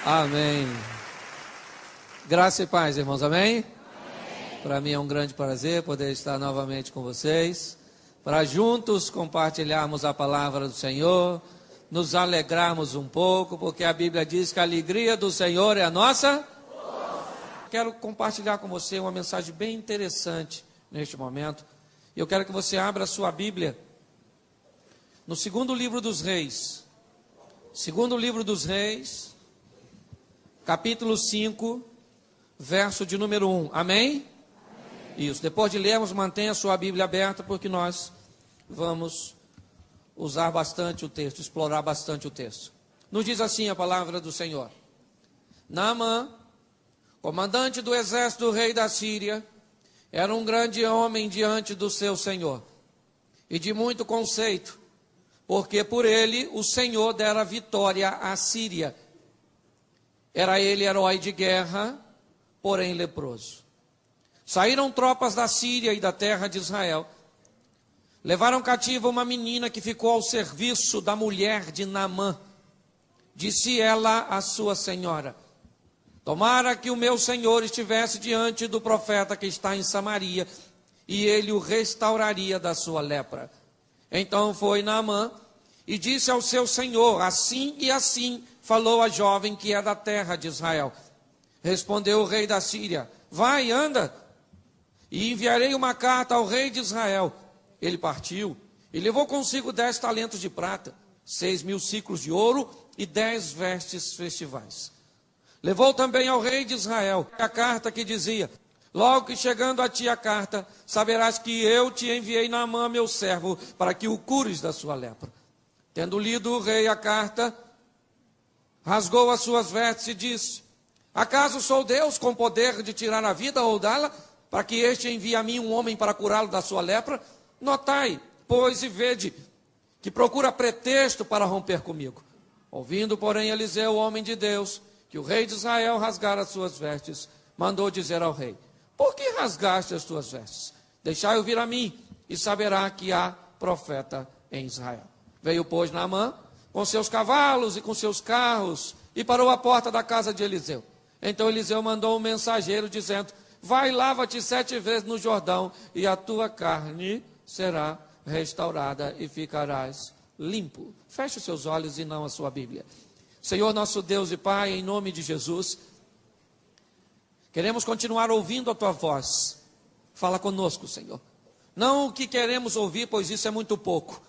Amém. Graça e paz, irmãos, amém? Para mim é um grande prazer poder estar novamente com vocês, para juntos compartilharmos a palavra do Senhor, nos alegrarmos um pouco, porque a Bíblia diz que a alegria do Senhor é a nossa força. Quero compartilhar com você uma mensagem bem interessante neste momento. Eu quero que você abra a sua Bíblia no segundo livro dos Reis. Segundo livro dos Reis, capítulo 5, verso de número 1. Amém? Isso. Depois de lermos, mantenha a sua Bíblia aberta, porque nós vamos usar bastante o texto, explorar bastante o texto. Nos diz assim a palavra do Senhor. Naamã, comandante do exército do rei da Síria, era um grande homem diante do seu Senhor, e de muito conceito, porque por ele o Senhor dera vitória à Síria. Era ele herói de guerra, porém leproso. Saíram tropas da Síria e da terra de Israel. Levaram cativa uma menina que ficou ao serviço da mulher de Naamã. Disse ela à sua senhora: tomara que o meu senhor estivesse diante do profeta que está em Samaria, e ele o restauraria da sua lepra. Então foi Naamã e disse ao seu senhor: assim e assim falou a jovem que é da terra de Israel. Respondeu o rei da Síria: vai, anda, e enviarei uma carta ao rei de Israel. Ele partiu e levou consigo 10 talentos de prata, 6.000 ciclos de ouro e 10 vestes festivais. Levou também ao rei de Israel a carta que dizia: logo que chegando a ti a carta, saberás que eu te enviei Naamã, meu servo, para que o cures da sua lepra. Tendo lido o rei a carta, rasgou as suas vestes e disse: acaso sou Deus com poder de tirar a vida ou dá-la, para que este envie a mim um homem para curá-lo da sua lepra? Notai, pois, e vede, que procura pretexto para romper comigo. Ouvindo, porém, Eliseu, o homem de Deus, que o rei de Israel rasgara as suas vestes, mandou dizer ao rei: por que rasgaste as tuas vestes? Deixai-o vir a mim, e saberá que há profeta em Israel. Veio, pois, Naamã, com seus cavalos e com seus carros, e parou à porta da casa de Eliseu. Então Eliseu mandou um mensageiro, dizendo: vai, lava-te 7 vezes no Jordão, e a tua carne será restaurada, e ficarás limpo. Feche os seus olhos e não a sua Bíblia. Senhor nosso Deus e Pai, em nome de Jesus, queremos continuar ouvindo a tua voz. Fala conosco, Senhor. Não o que queremos ouvir, pois isso é muito pouco.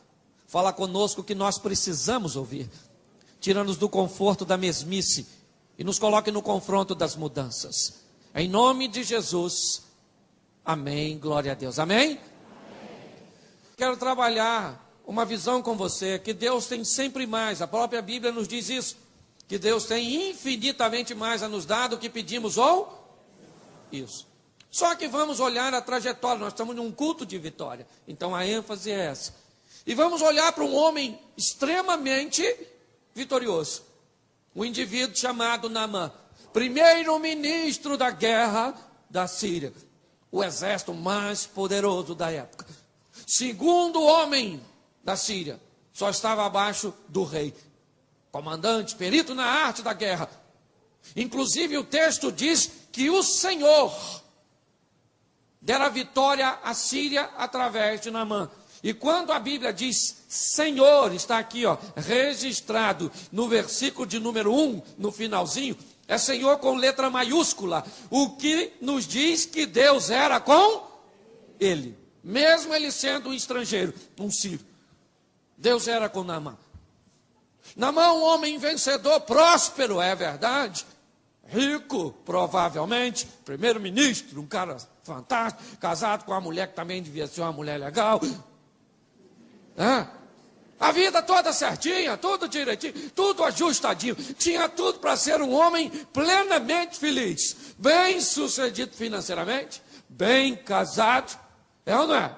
Fala conosco o que nós precisamos ouvir. Tira-nos do conforto da mesmice e nos coloque no confronto das mudanças. Em nome de Jesus, amém, glória a Deus, amém? Amém. Quero trabalhar uma visão com você, que Deus tem sempre mais, a própria Bíblia nos diz isso, que Deus tem infinitamente mais a nos dar do que pedimos ou isso. Só que vamos olhar a trajetória, nós estamos num culto de vitória, então a ênfase é essa. E vamos olhar para um homem extremamente vitorioso, um indivíduo chamado Naamã, primeiro-ministro da guerra da Síria, o exército mais poderoso da época. Segundo homem da Síria, só estava abaixo do rei, comandante, perito na arte da guerra. Inclusive o texto diz que o Senhor dera vitória à Síria através de Naamã. E quando a Bíblia diz Senhor, está aqui, ó, registrado no versículo de número 1, no finalzinho, é Senhor com letra maiúscula, o que nos diz que Deus era com ele, mesmo ele sendo um estrangeiro, um sírio. Deus era com Naamã. Naamã, um homem vencedor, próspero, é verdade, rico, provavelmente, primeiro-ministro, um cara fantástico, casado com uma mulher que também devia ser uma mulher legal. A vida toda certinha, tudo direitinho, tudo ajustadinho. Tinha tudo para ser um homem plenamente feliz, bem sucedido financeiramente, bem casado, é ou não é?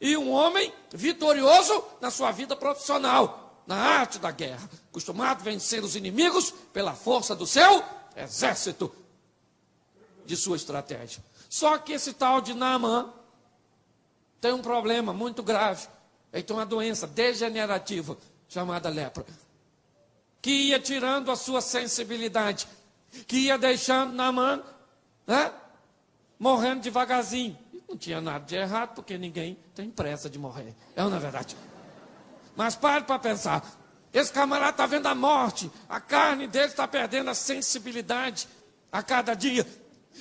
E um homem vitorioso na sua vida profissional, na arte da guerra, acostumado a vencer os inimigos pela força do seu exército, de sua estratégia. Só que esse tal de Naamã tem um problema muito grave. Ele tem uma doença degenerativa chamada lepra, que ia tirando a sua sensibilidade, que ia deixando Naamã, né, morrendo devagarzinho. Não tinha nada de errado, porque ninguém tem pressa de morrer. É ou não é verdade? Mas pare para pensar. Esse camarada está vendo a morte. A carne dele está perdendo a sensibilidade a cada dia.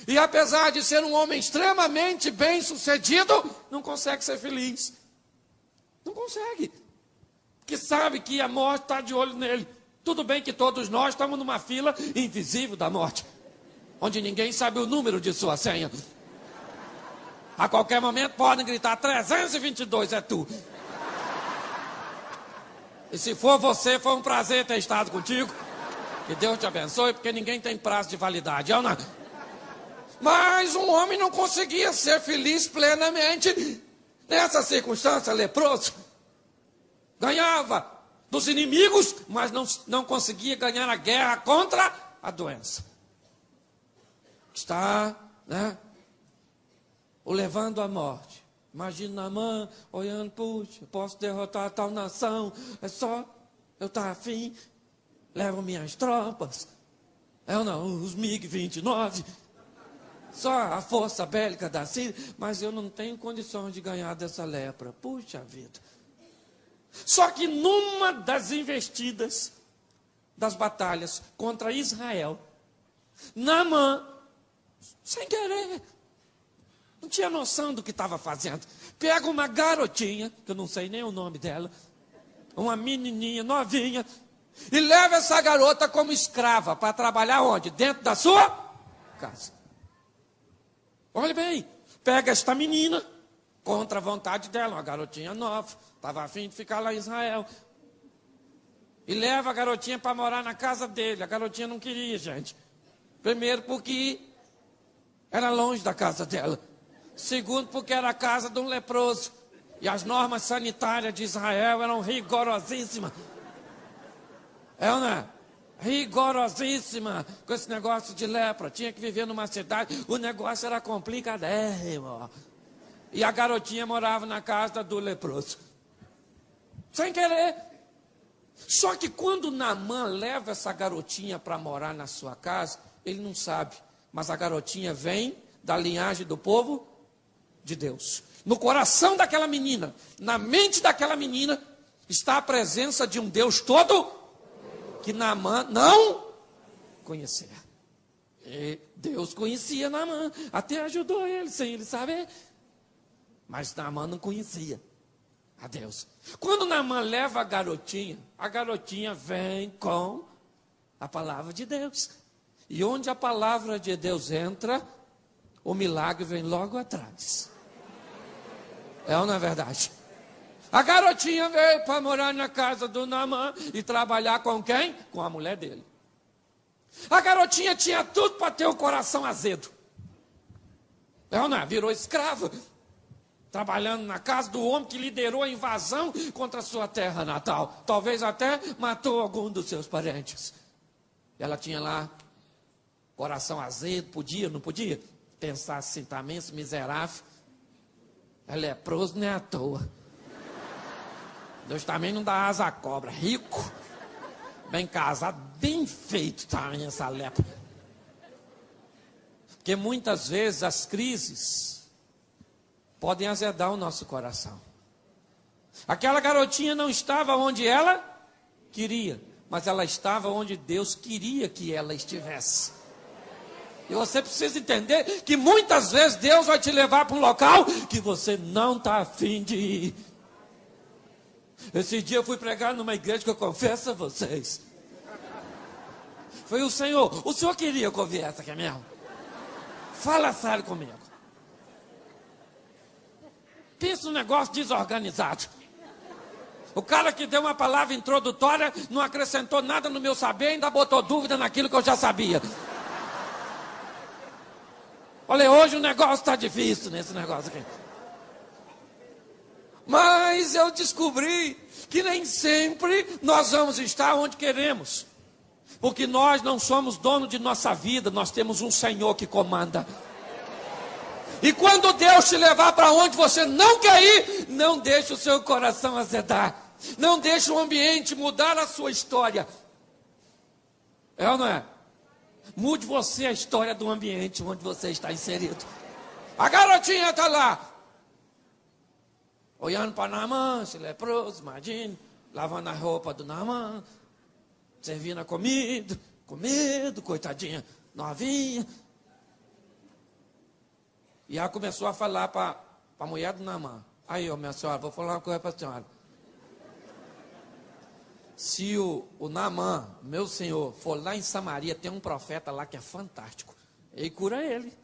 E apesar de ser um homem extremamente bem sucedido, não consegue ser feliz. Não consegue. Porque sabe que a morte está de olho nele. Tudo bem que todos nós estamos numa fila invisível da morte, onde ninguém sabe o número de sua senha. A qualquer momento podem gritar: 322 é tu. E se for você, foi um prazer ter estado contigo. Que Deus te abençoe, porque ninguém tem prazo de validade. É ou não? Mas um homem não conseguia ser feliz plenamente nessa circunstância, leproso. Ganhava dos inimigos, mas não conseguia ganhar a guerra contra a doença. Está, né, o levando à morte. Imagina Naamã olhando: puxa, eu posso derrotar a tal nação, é só eu estar afim, levo minhas tropas, é ou não, os MiG-29, só a força bélica da Síria, mas eu não tenho condições de ganhar dessa lepra. Puxa vida. Só que numa das investidas das batalhas contra Israel, Naamã, sem querer, não tinha noção do que estava fazendo, pega uma garotinha, que eu não sei nem o nome dela, uma menininha novinha, e leva essa garota como escrava para trabalhar onde? Dentro da sua casa. Olha bem, pega esta menina contra a vontade dela, uma garotinha nova, estava a fim de ficar lá em Israel, e leva a garotinha para morar na casa dele. A garotinha não queria, gente. Primeiro porque era longe da casa dela. Segundo porque era a casa de um leproso. E as normas sanitárias de Israel eram rigorosíssimas. É ou não é? Rigorosíssima com esse negócio de lepra. Tinha que viver numa cidade. O negócio era complicadérrimo. E a garotinha morava na casa do leproso. Sem querer. Só que quando Naamã leva essa garotinha para morar na sua casa, ele não sabe. Mas a garotinha vem da linhagem do povo de Deus. No coração daquela menina, na mente daquela menina, está a presença de um Deus todo que Naamã não conhecia. E Deus conhecia Naamã, até ajudou ele sem ele saber. Mas Naamã não conhecia a Deus. Quando Naamã leva a garotinha vem com a palavra de Deus. E onde a palavra de Deus entra, o milagre vem logo atrás. É ou não é verdade? A garotinha veio para morar na casa do Naamã e trabalhar com quem? Com a mulher dele. A garotinha tinha tudo para ter o coração azedo. É ou não é? Virou escrava. Trabalhando na casa do homem que liderou a invasão contra a sua terra natal. Talvez até matou algum dos seus parentes. Ela tinha lá coração azedo, podia, não podia? Pensar assim, também esse miserável é leproso, não é à toa. Deus também não dá asa à cobra. Rico, bem casado, bem feito também essa lepra. Porque muitas vezes as crises podem azedar o nosso coração. Aquela garotinha não estava onde ela queria, mas ela estava onde Deus queria que ela estivesse. E você precisa entender que muitas vezes Deus vai te levar para um local que você não está afim de ir. Esse dia eu fui pregar numa igreja que eu confesso a vocês. Foi o Senhor. O Senhor queria que eu viesse aqui mesmo? Fala sério comigo. Pensa num negócio desorganizado. O cara que deu uma palavra introdutória não acrescentou nada no meu saber, ainda botou dúvida naquilo que eu já sabia. Olha, hoje o negócio está difícil nesse negócio aqui. Mas eu descobri que nem sempre nós vamos estar onde queremos. Porque nós não somos dono de nossa vida, nós temos um Senhor que comanda. E quando Deus te levar para onde você não quer ir, não deixe o seu coração azedar. Não deixe o ambiente mudar a sua história. É ou não é? Mude você a história do ambiente onde você está inserido. A garotinha está lá, olhando para Naamã, esse leproso, imagine, lavando a roupa do Naamã, servindo a comida, com medo, coitadinha, novinha. E ela começou a falar para a mulher do Naamã. Aí, minha senhora, vou falar uma coisa para a senhora. Se o Naamã, meu senhor, for lá em Samaria, tem um profeta lá que é fantástico. Ele cura ele.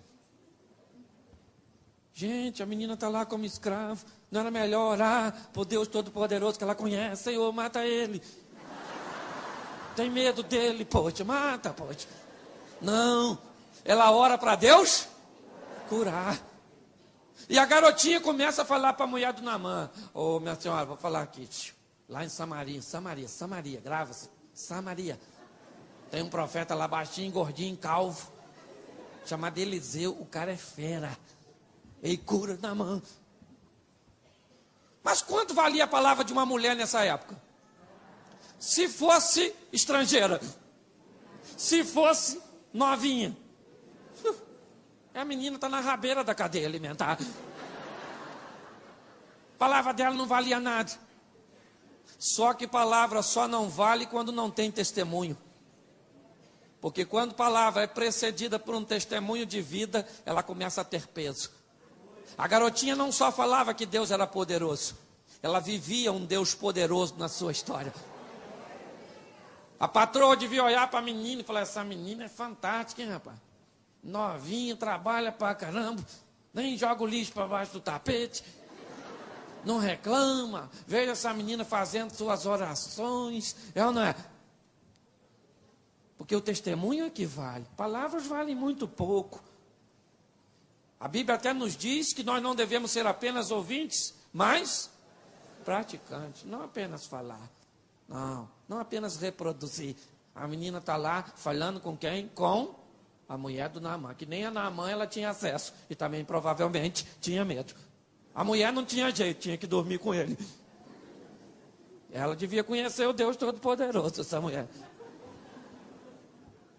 Gente, a menina está lá como escravo. Não era melhor orar por Deus Todo-Poderoso que ela conhece? Senhor, mata ele. Tem medo dele, poxa, mata, poxa. Não, ela ora para Deus curar. E a garotinha começa a falar para a mulher do Naamã. Ô, minha senhora, vou falar aqui. Lá em Samaria, grava-se. Samaria. Tem um profeta lá baixinho, gordinho, calvo. Chamado Eliseu, o cara é fera. Ele cura Naamã. Mas quanto valia a palavra de uma mulher nessa época? Se fosse estrangeira. Se fosse novinha. A menina está na rabeira da cadeia alimentar. A palavra dela não valia nada. Só que palavra só não vale quando não tem testemunho. Porque quando palavra é precedida por um testemunho de vida, ela começa a ter peso. A garotinha não só falava que Deus era poderoso, ela vivia um Deus poderoso na sua história. A patroa devia olhar para a menina e falar, essa menina é fantástica, hein, rapaz? Novinha, trabalha pra caramba, nem joga o lixo para baixo do tapete. Não reclama, veja essa menina fazendo suas orações, é ou não é? Porque o testemunho é que vale, palavras valem muito pouco. A Bíblia até nos diz que nós não devemos ser apenas ouvintes, mas praticantes, não apenas falar, não apenas reproduzir. A menina está lá falando com quem? Com a mulher do Naamã, que nem a Naamã ela tinha acesso e também provavelmente tinha medo. A mulher não tinha jeito, tinha que dormir com ele. Ela devia conhecer o Deus Todo-Poderoso, essa mulher.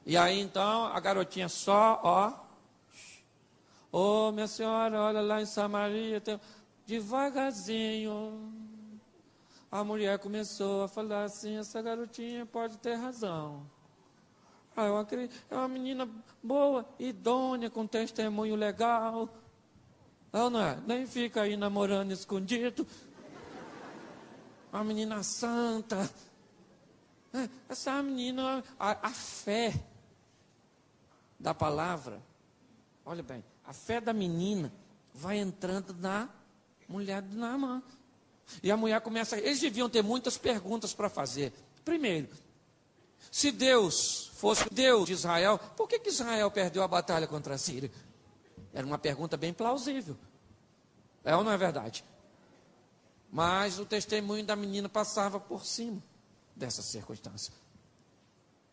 E aí então a garotinha só, ô minha senhora, olha lá em Samaria, devagarzinho. A mulher começou a falar assim, essa garotinha pode ter razão. Eu acredito, é uma menina boa, idônea, com testemunho legal. Não é? Nem fica aí namorando escondido. Uma menina santa. Essa menina, a fé da palavra, olha bem, a fé da menina vai entrando na mulher do Naamã. E a mulher começa, eles deviam ter muitas perguntas para fazer. Primeiro, se Deus fosse Deus de Israel, por que Israel perdeu a batalha contra a Síria? Era uma pergunta bem plausível. É ou não é verdade? Mas o testemunho da menina passava por cima dessa circunstância.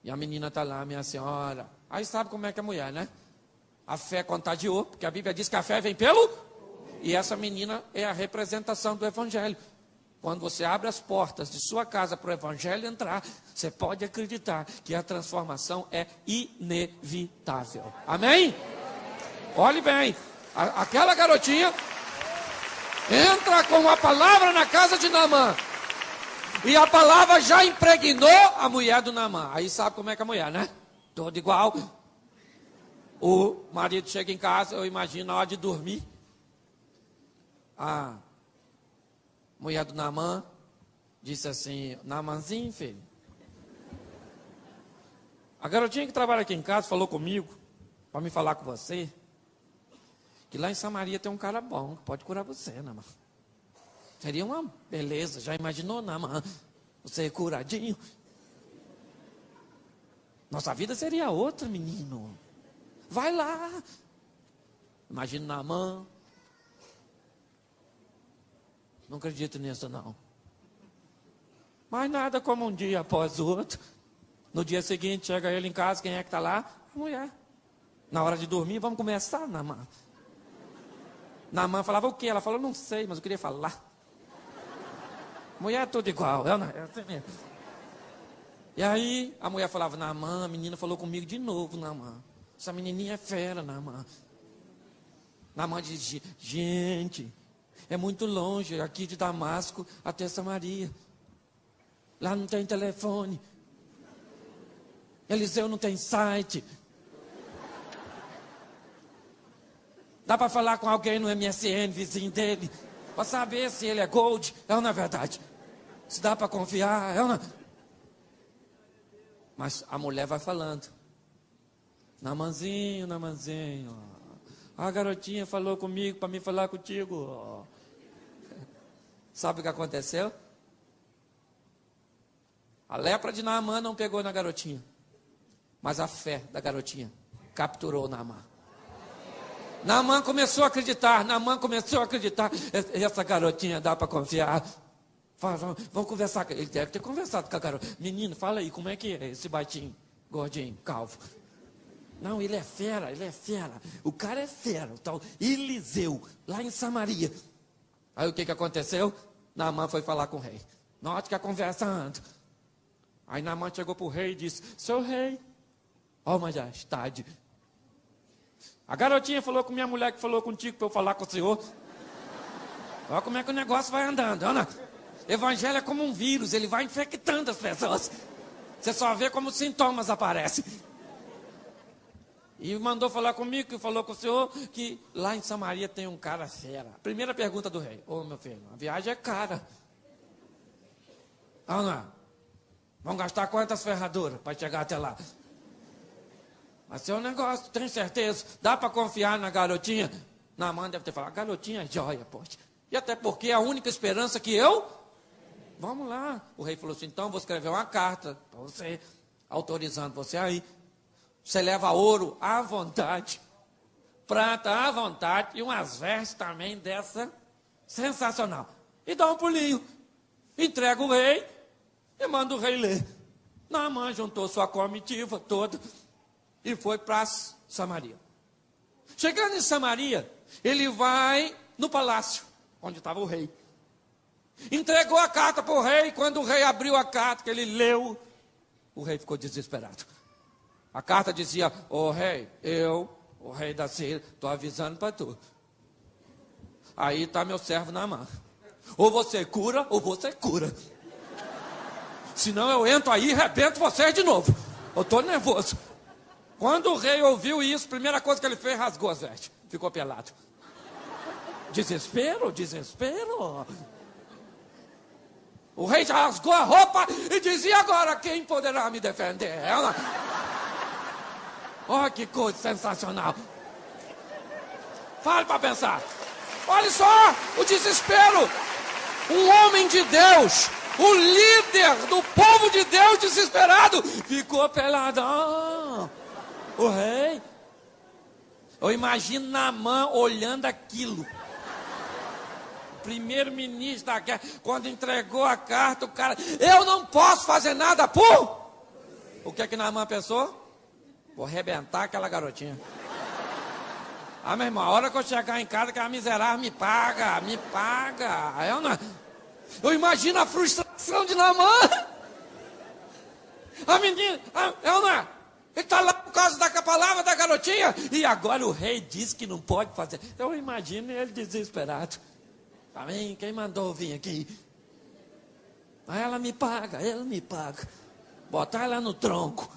E a menina está lá, minha senhora. Aí sabe como é que é a mulher, né? A fé contagiou, porque a Bíblia diz que a fé vem pelo... E essa menina é a representação do Evangelho. Quando você abre as portas de sua casa para o Evangelho entrar, você pode acreditar que a transformação é inevitável. Amém? Olhe bem, aquela garotinha entra com a palavra na casa de Naamã. E a palavra já impregnou a mulher do Naamã. Aí sabe como é que é a mulher, né? Toda igual. O marido chega em casa, eu imagino, na hora de dormir. A mulher do Naamã disse assim, Naamãzinho, filho. A garotinha que trabalha aqui em casa falou comigo, para me falar com você, que lá em Samaria tem um cara bom, que pode curar você, Naamã. Seria uma beleza, já imaginou, Naamã? Você curadinho? Nossa vida seria outra, menino. Vai lá. Imagina Naamã. Não acredito nisso, não. Mas nada como um dia após o outro. No dia seguinte, chega ele em casa, quem é que está lá? A mulher. Na hora de dormir, vamos começar, Naamã. Naamã falava o quê? Ela falou, não sei, mas eu queria falar. Mulher é tudo igual, é assim mesmo. E aí a mulher falava, Naamã, a menina falou comigo de novo, Naamã. Essa menininha é fera, Naamã. Naamã dizia, gente, é muito longe aqui de Damasco até Samaria. Lá não tem telefone. Eliseu não tem site. Dá para falar com alguém no MSN, vizinho dele, para saber se ele é gold, é ou não é verdade? Se dá para confiar, é ou não? Mas a mulher vai falando. Naamãzinho, Naamãzinho. A garotinha falou comigo para me falar contigo. Sabe o que aconteceu? A lepra de Naamã não pegou na garotinha. Mas a fé da garotinha capturou Naamã. Naamã começou a acreditar. Essa garotinha dá para confiar. Vamos conversar. Ele deve ter conversado com a garota. Menino, fala aí, como é que é esse baixinho, gordinho, calvo? Não, ele é fera. O cara é fera, o tal Eliseu, lá em Samaria. Aí o que aconteceu? Naamã foi falar com o rei. Note que a conversa anda. Aí Naamã chegou para o rei e disse, seu rei, ó majestade, a garotinha falou com minha mulher que falou contigo para eu falar com o senhor. Olha como é que o negócio vai andando. Ana, evangelho é como um vírus, ele vai infectando as pessoas. Você só vê como os sintomas aparecem. E mandou falar comigo, que falou com o senhor, que lá em Samaria tem um cara fera. Primeira pergunta do rei. Ô meu filho, a viagem é cara. Ana, vão gastar quantas ferraduras para chegar até lá? Mas é um negócio, tem certeza? Dá para confiar na garotinha? Naamã deve ter falado, garotinha é joia, poxa. E até porque é a única esperança que eu... Vamos lá. O rei falou assim, então vou escrever uma carta para você, autorizando você aí. Você leva ouro à vontade, prata à vontade e umas vestes também dessa sensacional. E dá um pulinho. Entrega o rei e manda o rei ler. Naamã juntou sua comitiva toda e foi para Samaria. Chegando em Samaria, ele vai no palácio, onde estava o rei. Entregou a carta para o rei. Quando o rei abriu a carta, que ele leu, o rei ficou desesperado. A carta dizia, ô rei, o rei da Síria, estou avisando para tu. Aí está meu servo Naamã. Ou você cura, ou você cura. Senão eu entro aí e arrebento vocês de novo. Eu estou nervoso. Quando o rei ouviu isso, a primeira coisa que ele fez, rasgou as vestes. Ficou pelado. Desespero. O rei já rasgou a roupa e dizia, agora quem poderá me defender? Ela... Olha que coisa sensacional. Fale para pensar. Olha só o desespero. Um homem de Deus, o líder do povo de Deus desesperado, ficou peladão. O rei. Eu imagino Naamã olhando aquilo. O primeiro-ministro da guerra, quando entregou a carta, o cara, eu não posso fazer nada por... O que é que Naamã pensou? Vou arrebentar aquela garotinha. Ah, meu irmão, a hora que eu chegar em casa, que a miserável me paga. Eu imagino a frustração de Naamã. A menina, ele está lá por causa da palavra da garotinha. E agora o rei diz que não pode fazer. Eu imagino ele desesperado. Amém? Quem mandou vir aqui? Aí ela me paga. Botar ela no tronco.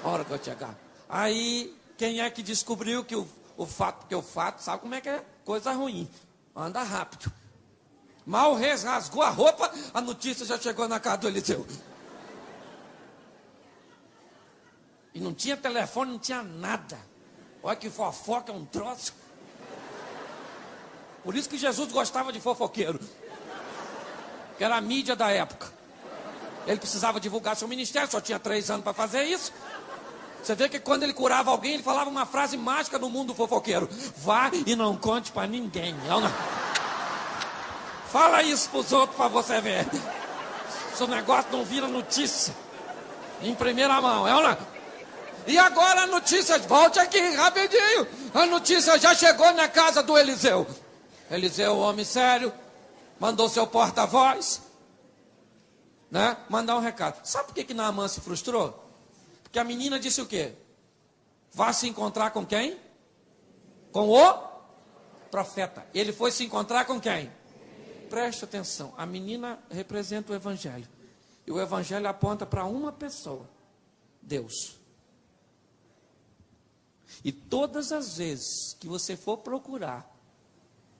A hora que eu chegar. Aí, quem é que descobriu que o fato, porque o fato, sabe como é que é? Coisa ruim. Anda rápido. Mal o rei rasgou a roupa, a notícia já chegou na casa do Eliseu. E não tinha telefone, não tinha nada. Olha que fofoca, é um troço. Por isso que Jesus gostava de fofoqueiro. Que era a mídia da época. Ele precisava divulgar seu ministério, só tinha 3 anos para fazer isso. Você vê que quando ele curava alguém, ele falava uma frase mágica no mundo fofoqueiro. Vá e não conte para ninguém. Fala isso para os outros para você ver. Seu negócio não vira notícia. Em primeira mão, E agora a notícia, volte aqui rapidinho. A notícia já chegou na casa do Eliseu. Eliseu, homem sério, mandou seu porta-voz. né? Mandar um recado. Sabe por que Naamã se frustrou? Porque a menina disse o quê? Vá se encontrar com quem? Com o profeta. Ele foi se encontrar com quem? Preste atenção. A menina representa o evangelho. E o evangelho aponta para uma pessoa. Deus. E todas as vezes que você for procurar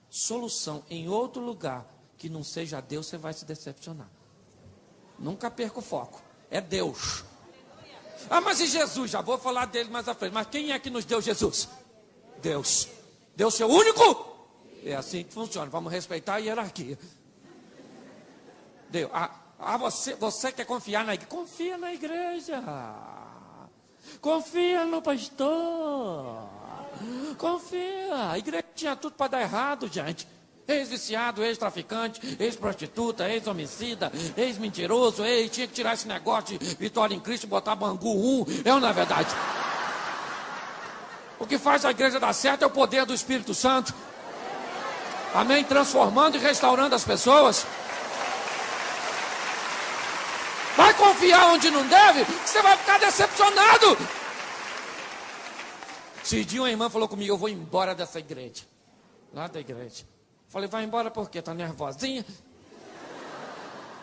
solução em outro lugar que não seja Deus, você vai se decepcionar. Nunca perca o foco. É Deus. Ah, mas e Jesus? Já vou falar dele mais à frente. Mas quem é que nos deu Jesus? Deus. Deus seu único? É assim que funciona. Vamos respeitar a hierarquia. Deus. Você quer confiar na igreja? Confia na igreja. Confia no pastor. Confia. A igreja tinha tudo para dar errado, gente. Ex-viciado, ex-traficante, ex-prostituta, ex-homicida, ex-mentiroso, tinha que tirar esse negócio de vitória em Cristo e botar Bangu 1. É ou não é verdade? O que faz a igreja dar certo é o poder do Espírito Santo. Amém? Transformando e restaurando as pessoas. Vai confiar onde não deve, você vai ficar decepcionado. Esse dia uma irmã falou comigo, eu vou embora dessa igreja. Lá da igreja. Falei, vai embora por quê? Tá nervosinha?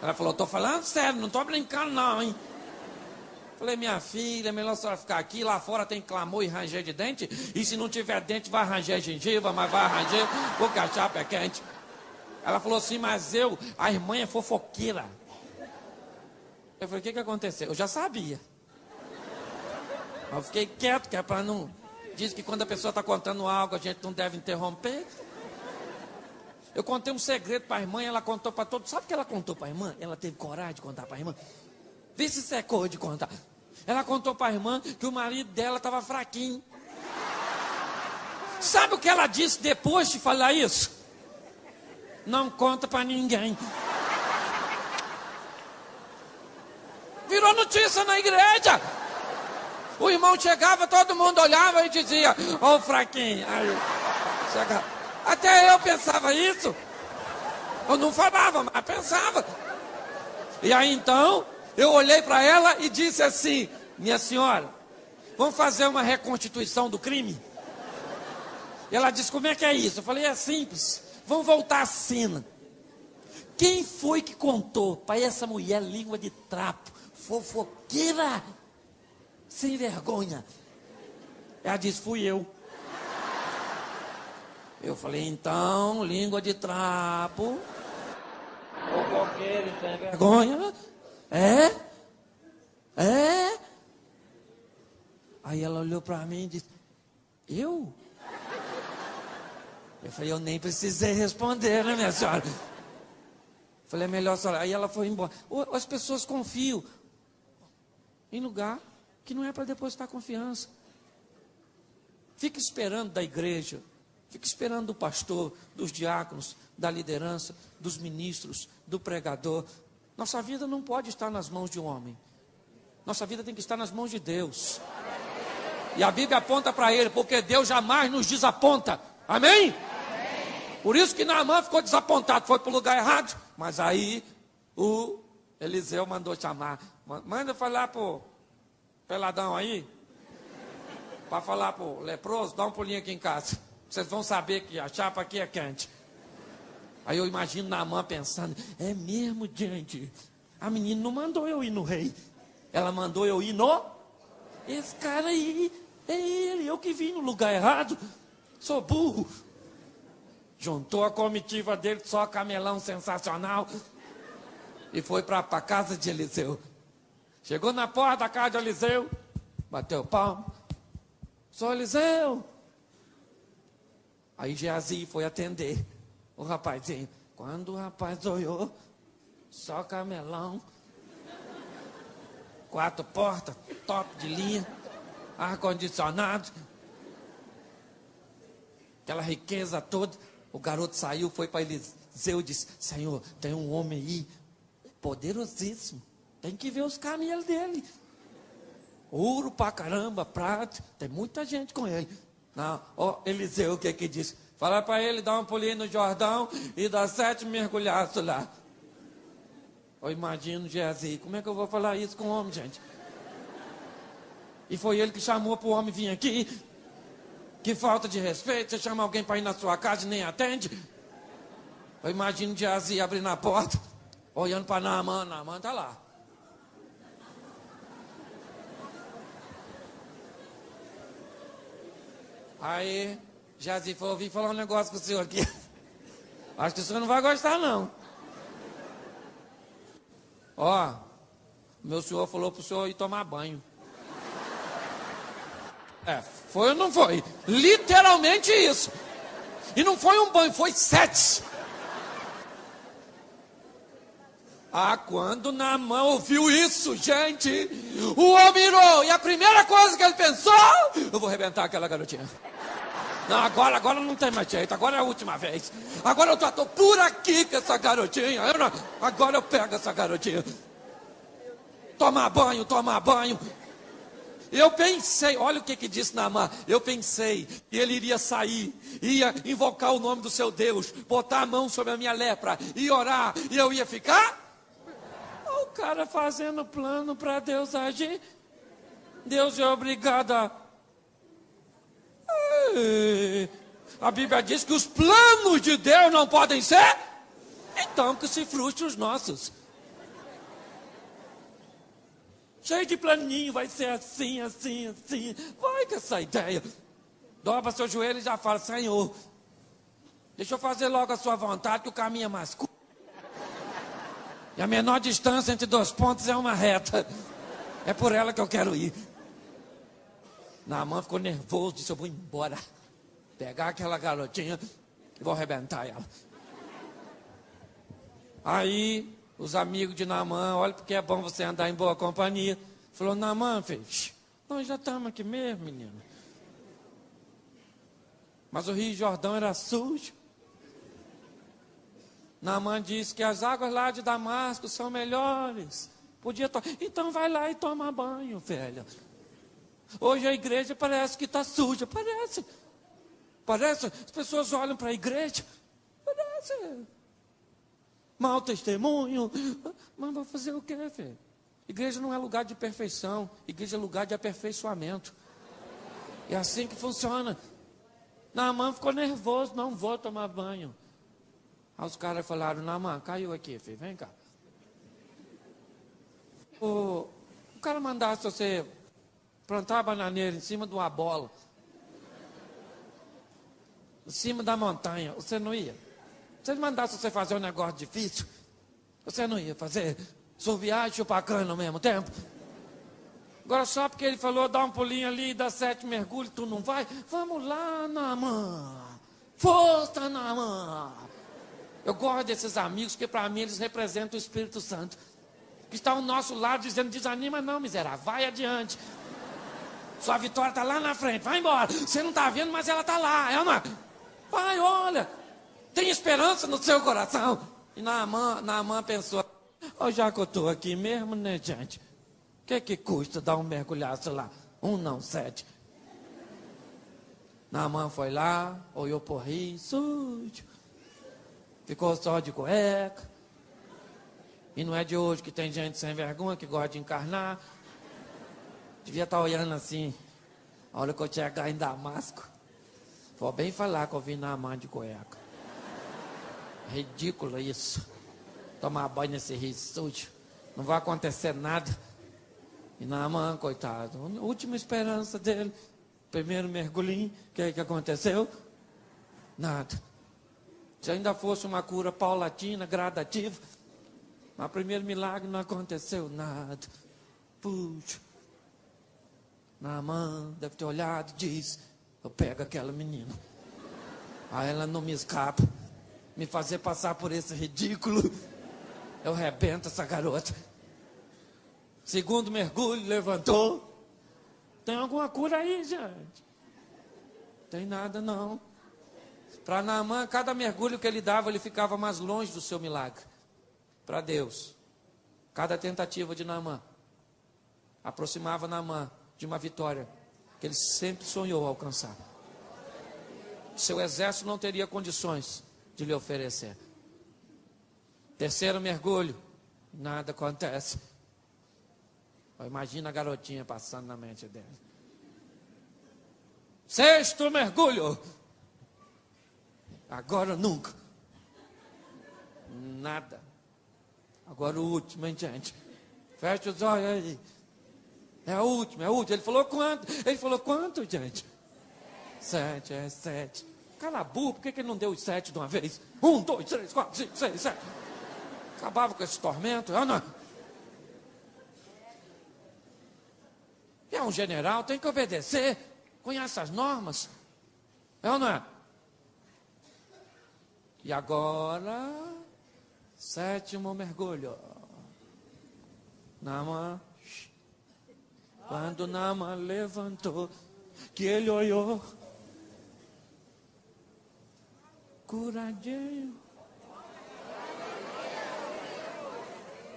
Ela falou, tô falando sério, não tô brincando não, hein? Falei, minha filha, é melhor a senhora ficar aqui, lá fora tem clamor e ranger de dente, e se não tiver dente vai ranger gengiva, mas vai ranger porque a chapa é quente. Ela falou assim, mas a irmã é fofoqueira. Eu falei, o que aconteceu? Eu já sabia. Eu fiquei quieto, que é para não... Diz que quando a pessoa está contando algo, a gente não deve interromper. Eu contei um segredo para a irmã, ela contou para todos. Sabe o que ela contou para a irmã? Ela teve coragem de contar para a irmã. Vê se secou de contar. Ela contou para a irmã que o marido dela estava fraquinho. Sabe o que ela disse depois de falar isso? Não conta para ninguém. Virou notícia na igreja. O irmão chegava, todo mundo olhava e dizia, ó o fraquinho. Aí, chegava. Até eu pensava isso. Eu não falava, mas pensava. E aí então, eu olhei para ela e disse assim, minha senhora, vamos fazer uma reconstituição do crime? E ela disse, como é que é isso? Eu falei, é simples, vamos voltar à cena. Quem foi que contou para essa mulher língua de trapo, fofoqueira, sem vergonha? Ela disse, fui eu. Eu falei, então, língua de trapo, fofoqueira e sem vergonha, Aí ela olhou para mim e disse, eu? Eu falei, eu nem precisei responder, né, minha senhora? Falei, é melhor senhora. Aí ela foi embora. As pessoas confiam em lugar que não é para depositar confiança. Fica esperando da igreja, fica esperando do pastor, dos diáconos, da liderança, dos ministros, do pregador. Nossa vida não pode estar nas mãos de um homem. Nossa vida tem que estar nas mãos de Deus. E a Bíblia aponta para ele, porque Deus jamais nos desaponta. Amém? Por isso que Naamã ficou desapontado, foi para o lugar errado. Mas aí o Eliseu mandou chamar. Manda falar para o peladão aí, para falar para o leproso, dá um pulinho aqui em casa. Vocês vão saber que a chapa aqui é quente. Aí eu imagino Naamã pensando, é mesmo, gente? A menina não mandou eu ir no rei. Ela mandou eu ir no... Esse cara aí, é ele, eu que vim no lugar errado. Sou burro. Juntou a comitiva dele, só camelão sensacional. E foi para a casa de Eliseu. Chegou na porta da casa de Eliseu, bateu palmo. Sou Eliseu. Aí Geazi foi atender o rapazinho. Quando o rapaz olhou, só camelão. 4 portas, top de linha, ar-condicionado. Aquela riqueza toda. O garoto saiu, foi para Eliseu e disse, Senhor, tem um homem aí, poderosíssimo. Tem que ver os camelos dele. Ouro pra caramba, prata. Tem muita gente com ele. Não, Eliseu, o que disse? Fala para ele dar um pulinho no Jordão e dar 7 mergulhaços lá. Eu imagino Geazi, como é que eu vou falar isso com o homem, gente? E foi ele que chamou para o homem vir aqui. Que falta de respeito, você chama alguém para ir na sua casa e nem atende. Eu imagino Geazi abrindo a porta, olhando para Naamã, Naamã está lá. Aí, Geazi falou, vim falar um negócio com o senhor aqui. Acho que o senhor não vai gostar, não. Ó, meu senhor falou para o senhor ir tomar banho. Foi ou não foi? Literalmente isso. E não foi um banho, foi 7. Quando Naamã ouviu isso, gente, o homem irou. E a primeira coisa que ele pensou, eu vou arrebentar aquela garotinha. Não, agora não tem mais jeito, agora é a última vez. Agora eu tô por aqui com essa garotinha. Agora eu pego essa garotinha. Tomar banho. Eu pensei, olha o que disse Naamã. Eu pensei que ele iria sair, ia invocar o nome do seu Deus, botar a mão sobre a minha lepra e orar, e eu ia ficar. O cara fazendo plano para Deus agir. Deus é obrigado a... A Bíblia diz que os planos de Deus não podem ser. Então que se frustre os nossos. Cheio de planinho, vai ser assim. Vai com essa ideia. Dobra seu joelho e já fala, Senhor, deixa eu fazer logo a sua vontade, que o caminho é mais curto. E a menor distância entre 2 pontos é uma reta. É por ela que eu quero ir. Naamã ficou nervoso, disse, eu vou embora. Pegar aquela garotinha e vou arrebentar ela. Aí, os amigos de Naamã, olha porque é bom você andar em boa companhia. Falou, Naamã, filho, nós já estamos aqui mesmo, menino. Mas o Rio Jordão era sujo. Naamã disse que as águas lá de Damasco são melhores. Então vai lá e toma banho, velho. Hoje a igreja parece que está suja. Parece. As pessoas olham para a igreja. Parece. Mau testemunho. Mas vou fazer o quê, filho? Igreja não é lugar de perfeição. Igreja é lugar de aperfeiçoamento. É assim que funciona. Naamã ficou nervoso. Não vou tomar banho. Aí os caras falaram, Naamã, caiu aqui, filho. Vem cá. O cara mandasse você plantar a bananeira em cima de uma bola. Em cima da montanha. Você não ia? Se ele mandasse você fazer um negócio difícil, você não ia fazer? Surviar e chupar cana ao mesmo tempo? Agora só porque ele falou, dá um pulinho ali, dá 7 mergulhos, tu não vai? Vamos lá, Naamã. Força, Naamã. Eu gosto desses amigos, porque para mim eles representam o Espírito Santo. Que está ao nosso lado dizendo, desanima não, miserável, vai adiante. Sua vitória está lá na frente, vai embora. Você não está vendo, mas ela está lá. É uma... Vai, olha. Tem esperança no seu coração. E Naamã pensou, já que eu estou aqui mesmo, né, gente? O que custa dar um mergulhaço lá? 1 não, 7. Naamã foi lá, olhou pro rio, sujo. Ficou só de cueca. E não é de hoje que tem gente sem vergonha que gosta de encarnar. Devia estar olhando assim. A hora que eu chegar em Damasco, vou bem falar que eu vi Naamã de cueca. Ridículo isso. Tomar banho nesse rio sujo. Não vai acontecer nada. E Naamã, coitado, a última esperança dele. Primeiro mergulhinho, o que aconteceu? Nada. Se ainda fosse uma cura paulatina, gradativa, mas o primeiro milagre não aconteceu nada. Puxa. Naamã deve ter olhado e disse, eu pego aquela menina. Aí ela não me escapa. Me fazer passar por esse ridículo. Eu arrebento essa garota. Segundo mergulho, levantou. Tem alguma cura aí, gente? Tem nada não. Para Naamã, cada mergulho que ele dava, ele ficava mais longe do seu milagre. Para Deus, cada tentativa de Naamã aproximava Naamã de uma vitória que ele sempre sonhou alcançar. Seu exército não teria condições de lhe oferecer. Terceiro mergulho, Nada acontece. Imagina a garotinha passando na mente dela. 6º mergulho. Agora nunca. Nada. Agora o último, hein, gente? Fecha os olhos aí. É o último, é o último. Ele falou quanto? Ele falou quanto, gente? 7, 7. Cala a boca, por que ele não deu os 7 de uma vez? 1, 2, 3, 4, 5, 6, 7. Acabava com esse tormento, é ou não? É um general, tem que obedecer. Conhece as normas. É ou não é? E agora, 7º mergulho. Naaman. Quando Naaman levantou, que ele olhou, curadinho.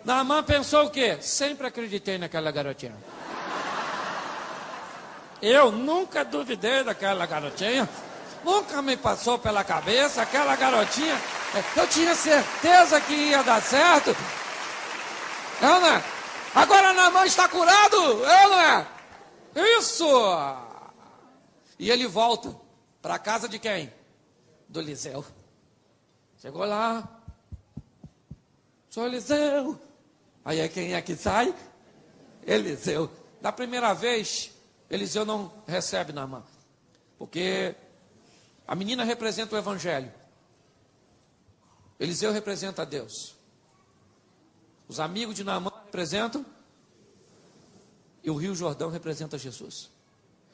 Naaman pensou o quê? Sempre acreditei naquela garotinha. Eu nunca duvidei daquela garotinha. Nunca me passou pela cabeça aquela garotinha. Eu tinha certeza que ia dar certo. É ou não é? Agora Naaman está curado. É ou não é? Isso! E ele volta para a casa de quem? Do Eliseu. Chegou lá. Sou Eliseu. Aí quem é que sai? Eliseu. Da primeira vez, Eliseu não recebe Naaman. Porque a menina representa o Evangelho. Eliseu representa Deus. Os amigos de Naaman representam. E o Rio Jordão representa Jesus.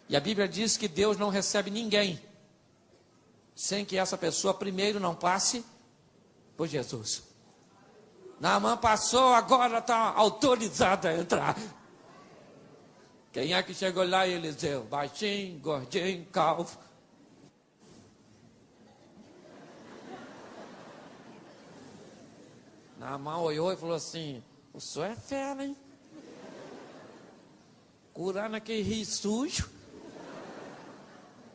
E a Bíblia diz que Deus não recebe ninguém sem que essa pessoa primeiro não passe por Jesus. Naaman passou, agora está autorizado a entrar. Quem é que chegou lá? Eliseu. Baixinho, gordinho, calvo. Naaman olhou e falou assim: o senhor é fera, hein? Curar naquele rio sujo.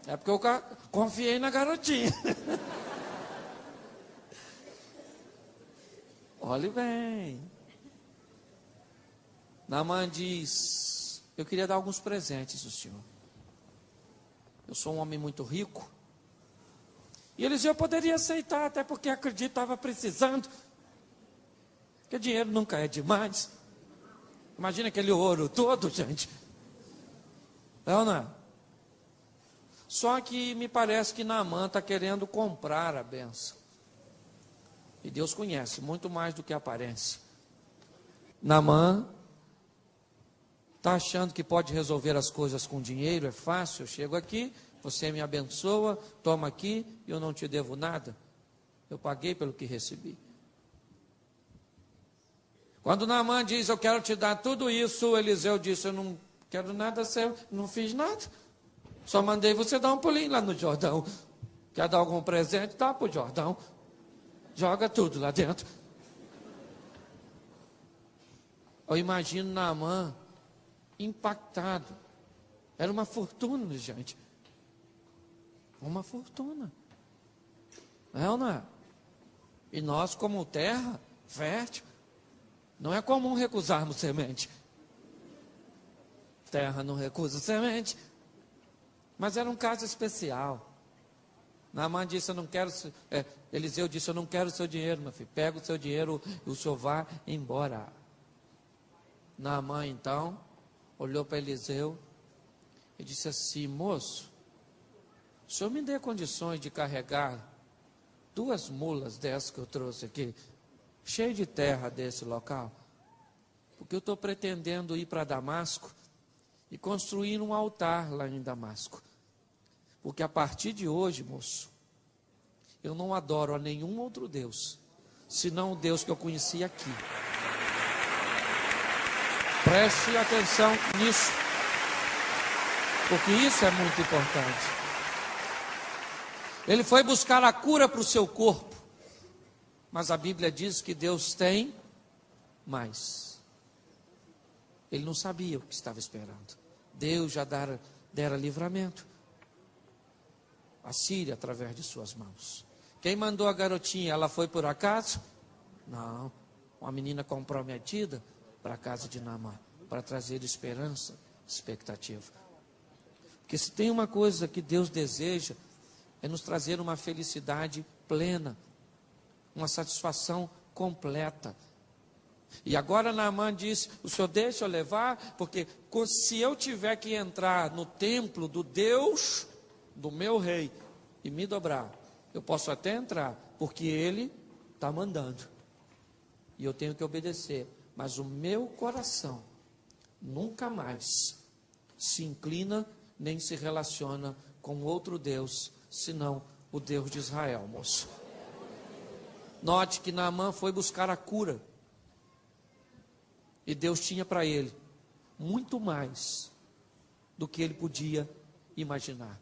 É porque eu confiei na garotinha. Olhe bem. Naaman diz: eu queria dar alguns presentes ao senhor. Eu sou um homem muito rico. E Eliseu poderia aceitar, até porque acredito que estava precisando. Porque dinheiro nunca é demais. Imagina aquele ouro todo, gente. É ou não é? Só que me parece que Naaman está querendo comprar a benção. E Deus conhece muito mais do que a aparência. Naaman está achando que pode resolver as coisas com dinheiro, é fácil. Eu chego aqui, você me abençoa, toma aqui, e eu não te devo nada. Eu paguei pelo que recebi. Quando Naaman diz: eu quero te dar tudo isso, Eliseu disse: eu não quero nada seu, não fiz nada. Só mandei você dar um pulinho lá no Jordão. Quer dar algum presente? Dá para o Jordão. Joga tudo lá dentro. Eu imagino Naaman impactado. Era uma fortuna, gente. Uma fortuna. É ou não é? E nós, como terra fértil, não é comum recusarmos semente. Terra não recusa semente. Mas era um caso especial. Naaman disse: eu não quero. Eliseu disse: eu não quero o seu dinheiro, meu filho. Pega o seu dinheiro e o senhor vá embora. Naaman então olhou para Eliseu e disse assim: moço, o senhor me dê condições de carregar 2 mulas dessas que eu trouxe aqui, cheio de terra desse local, porque eu estou pretendendo ir para Damasco e construir um altar lá em Damasco. Porque a partir de hoje, moço, eu não adoro a nenhum outro Deus, senão o Deus que eu conheci aqui. Preste atenção nisso, porque isso é muito importante. Ele foi buscar a cura para o seu corpo, mas a Bíblia diz que Deus tem mais. Ele não sabia o que estava esperando. Deus já dera livramento. A Síria através de suas mãos. Quem mandou a garotinha? Ela foi por acaso? Não. uma menina comprometida para a casa de Naamã, para trazer esperança, expectativa. Porque se tem uma coisa que Deus deseja, é nos trazer uma felicidade plena, uma satisfação completa. E agora Naamã disse: o senhor deixa eu levar, porque se eu tiver que entrar no templo do Deus do meu rei e me dobrar, eu posso até entrar, porque ele está mandando, e eu tenho que obedecer, mas o meu coração nunca mais se inclina, nem se relaciona com outro Deus, senão o Deus de Israel, moço. Note que Naamã foi buscar a cura, e Deus tinha para ele muito mais do que ele podia imaginar.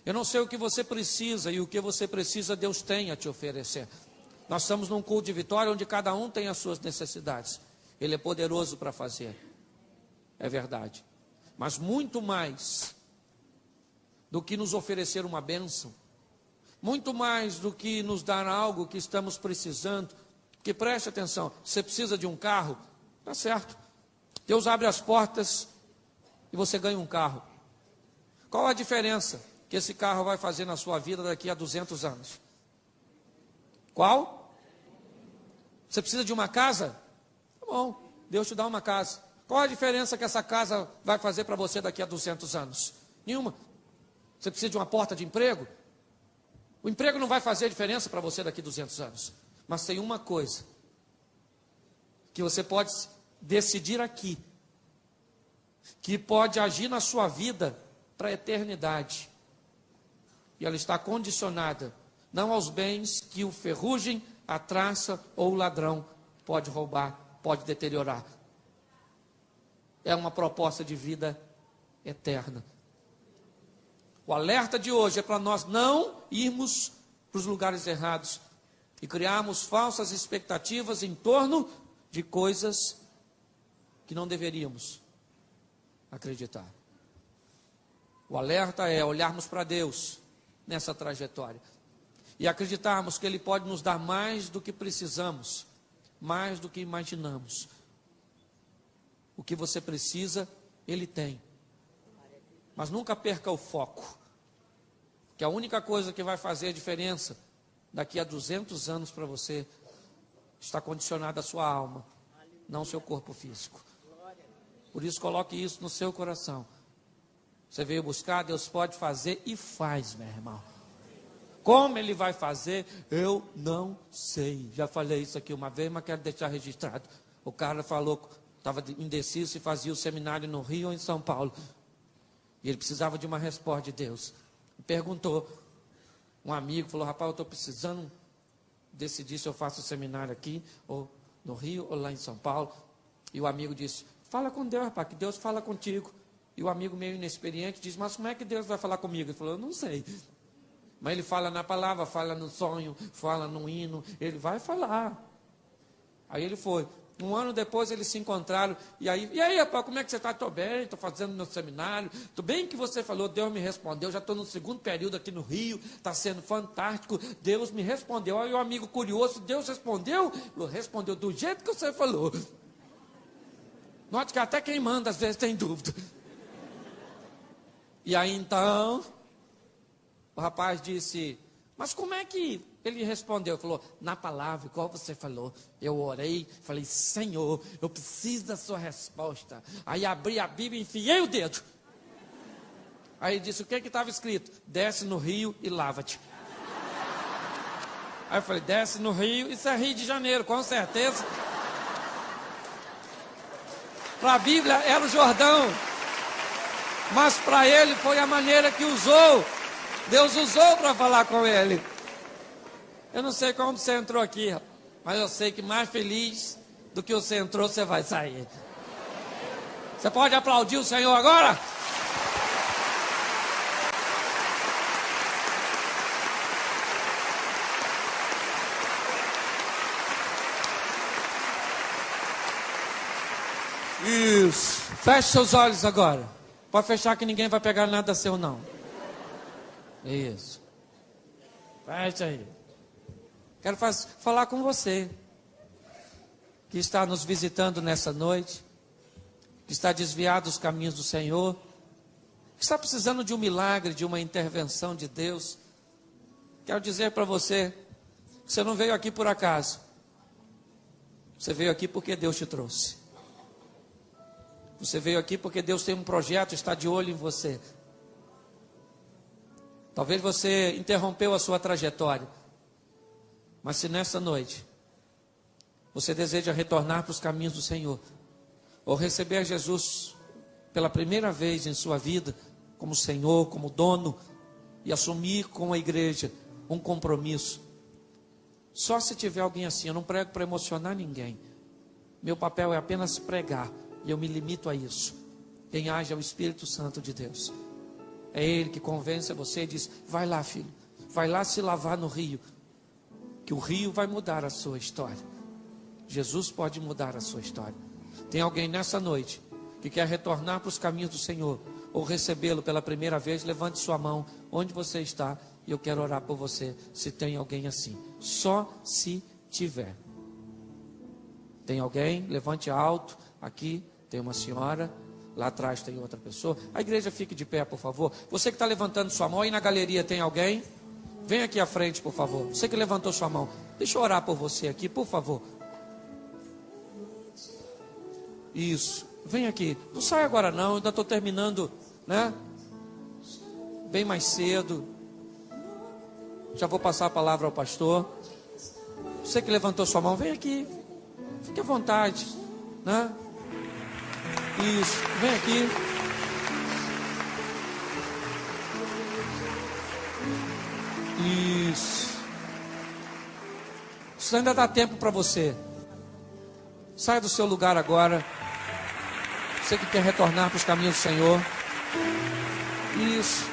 Eu não sei o que você precisa, e o que você precisa Deus tem a te oferecer. Nós estamos num culto de vitória, onde cada um tem as suas necessidades. Ele é poderoso para fazer, é verdade. Mas muito mais do que nos oferecer uma bênção, muito mais do que nos dar algo que estamos precisando, que preste atenção, você precisa de um carro, tá certo, Deus abre as portas e você ganha um carro. Qual a diferença que esse carro vai fazer na sua vida daqui a 200 anos? Qual? Você precisa de uma casa? Tá bom, Deus te dá uma casa. Qual a diferença que essa casa vai fazer para você daqui a 200 anos? Nenhuma. Você precisa de uma porta de emprego? O emprego não vai fazer diferença para você daqui a 200 anos. Mas tem uma coisa que você pode decidir aqui, que pode agir na sua vida para a eternidade. E ela está condicionada não aos bens que o ferrugem, a traça ou o ladrão pode roubar, pode deteriorar. É uma proposta de vida eterna. O alerta de hoje é para nós não irmos para os lugares errados e criarmos falsas expectativas em torno de coisas que não deveríamos acreditar. O alerta é olharmos para Deus nessa trajetória e acreditarmos que Ele pode nos dar mais do que precisamos, mais do que imaginamos. O que você precisa, Ele tem. Mas nunca perca o foco, que a única coisa que vai fazer a diferença daqui a 200 anos para você está condicionada à sua alma, não ao seu corpo físico. Por isso coloque isso no seu coração. Você veio buscar, Deus pode fazer e faz, meu irmão. Como Ele vai fazer, eu não sei. Já falei isso aqui uma vez, mas quero deixar registrado. O cara falou, estava indeciso se fazia o seminário no Rio ou em São Paulo. E ele precisava de uma resposta de Deus. Perguntou, um amigo falou: rapaz, eu estou precisando decidir se eu faço o seminário aqui, ou no Rio, ou lá em São Paulo. E o amigo disse: fala com Deus, rapaz, que Deus fala contigo. E o amigo meio inexperiente disse: mas como é que Deus vai falar comigo? Ele falou: eu não sei. Mas ele fala na palavra, fala no sonho, fala no hino, ele vai falar. Aí ele foi. Um ano depois eles se encontraram, e aí rapaz, como é que você está? Estou bem, estou fazendo meu seminário, estou bem que você falou, Deus me respondeu, já estou no segundo período aqui no Rio, está sendo fantástico, Deus me respondeu. Aí o amigo curioso, Deus respondeu? Respondeu do jeito que você falou. Note que até quem manda às vezes tem dúvida. E aí então, o rapaz disse: mas como é que ele respondeu? Falou: na palavra, igual você falou. Eu orei, falei: Senhor, eu preciso da sua resposta. Aí abri a Bíblia e enfiei o dedo. Aí disse: o que estava escrito? Desce no rio e lava-te. Aí eu falei: desce no rio, isso é Rio de Janeiro, com certeza. Para a Bíblia era o Jordão, mas para ele foi a maneira que usou. Deus usou para falar com ele. Eu não sei como você entrou aqui, mas eu sei que mais feliz do que você entrou, você vai sair. Você pode aplaudir o Senhor agora? Isso. Feche seus olhos agora. Pode fechar que ninguém vai pegar nada seu, não. Isso. Fecha aí. Quero falar com você. que está nos visitando nessa noite, que está desviado dos caminhos do Senhor, que está precisando de um milagre, de uma intervenção de Deus. Quero dizer para você, que você não veio aqui por acaso. Você veio aqui porque Deus te trouxe. Você veio aqui porque Deus tem um projeto, está de olho em você. Talvez você interrompeu a sua trajetória, mas se nessa noite você deseja retornar para os caminhos do Senhor, ou receber Jesus pela primeira vez em sua vida, como Senhor, como dono, e assumir com a igreja um compromisso, só se tiver alguém assim. Eu não prego para emocionar ninguém, meu papel é apenas pregar, e eu me limito a isso. Quem age é o Espírito Santo de Deus, é Ele que convence você e diz: vai lá, filho, vai lá se lavar no rio, que o rio vai mudar a sua história. Jesus pode mudar a sua história. Tem alguém nessa noite que quer retornar para os caminhos do Senhor, ou recebê-lo pela primeira vez? Levante sua mão onde você está, e eu quero orar por você, se tem alguém assim. Só se tiver. Tem alguém? Levante alto. Aqui tem uma senhora, lá atrás tem outra pessoa. A igreja, fique de pé, por favor. Você que está levantando sua mão, aí na galeria tem alguém? Vem aqui à frente, por favor. Você que levantou sua mão, deixa eu orar por você aqui, por favor. Isso, vem aqui. Não sai agora não, eu ainda estou terminando, né? Bem mais cedo. Já vou passar a palavra ao pastor. Você que levantou sua mão, vem aqui. Fique à vontade, né? Isso, vem aqui. Isso ainda dá tempo para você. Saia do seu lugar agora. Você que quer retornar para os caminhos do Senhor. Isso.